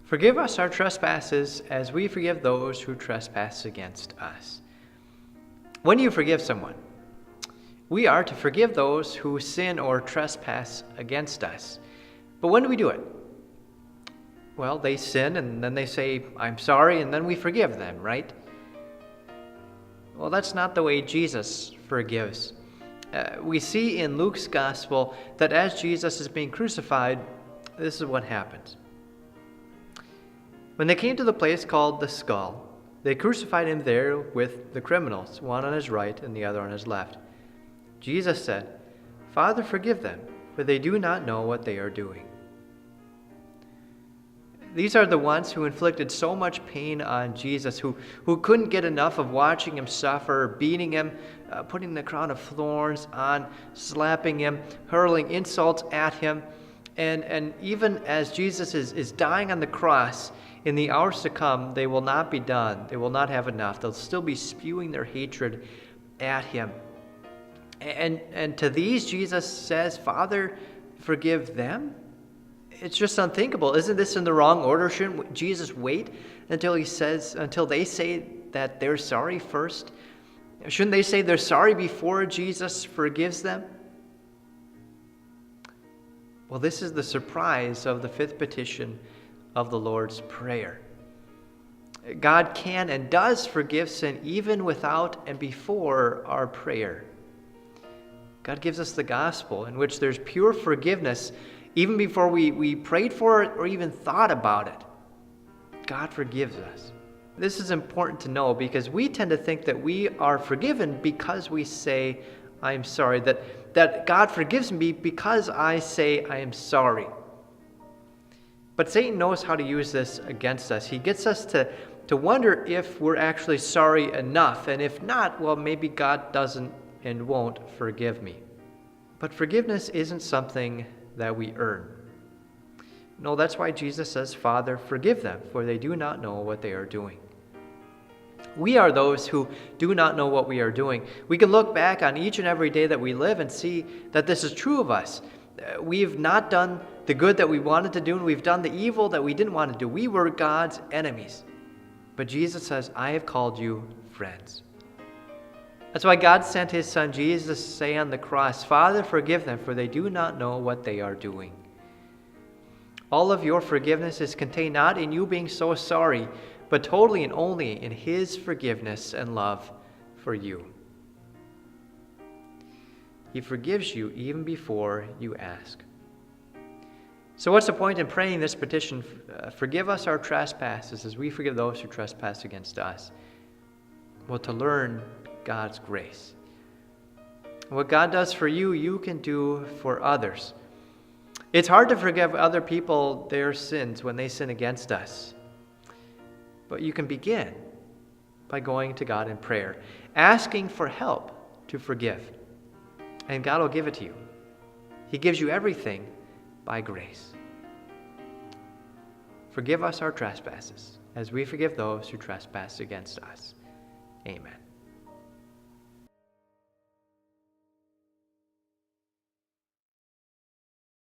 Forgive us our trespasses as we forgive those who trespass against us. When you forgive someone, we are to forgive those who sin or trespass against us. But when do we do it? Well, they sin and then they say, "I'm sorry," and then we forgive them, right? Well, that's not the way Jesus forgives. We see in Luke's gospel that as Jesus is being crucified, this is what happens. When they came to the place called the Skull, they crucified him there with the criminals, one on his right and the other on his left. Jesus said, "Father, forgive them, for they do not know what they are doing." These are the ones who inflicted so much pain on Jesus, who couldn't get enough of watching him suffer, beating him, putting the crown of thorns on, slapping him, hurling insults at him. And even as Jesus is dying on the cross, in the hours to come, they will not be done. They will not have enough. They'll still be spewing their hatred at him. And to these, Jesus says, "Father, forgive them." It's just unthinkable. Isn't this in the wrong order? Shouldn't Jesus wait until they say that they're sorry first? Shouldn't they say they're sorry before Jesus forgives them? Well, this is the surprise of the fifth petition of the Lord's Prayer. God can and does forgive sin even without and before our prayer. God gives us the gospel in which there's pure forgiveness even before we prayed for it or even thought about it. God forgives us. This is important to know because we tend to think that we are forgiven because we say, "I'm sorry," that God forgives me because I say, "I am sorry." But Satan knows how to use this against us. He gets us to wonder if we're actually sorry enough, and if not, well, maybe God doesn't and won't forgive me. But forgiveness isn't something that we earn. No, that's why Jesus says, "Father, forgive them, for they do not know what they are doing." We are those who do not know what we are doing. We can look back on each and every day that we live and see that this is true of us. We've not done the good that we wanted to do, and we've done the evil that we didn't want to do. We were God's enemies. But Jesus says, "I have called you friends." That's why God sent his son Jesus to say on the cross, "Father, forgive them, for they do not know what they are doing." All of your forgiveness is contained not in you being so sorry, but totally and only in his forgiveness and love for you. He forgives you even before you ask. So what's the point in praying this petition, "Forgive us our trespasses as we forgive those who trespass against us"? Well, to learn God's grace. What God does for you, you can do for others. It's hard to forgive other people their sins when they sin against us. But you can begin by going to God in prayer, asking for help to forgive. And God will give it to you. He gives you everything by grace. Forgive us our trespasses as we forgive those who trespass against us. Amen.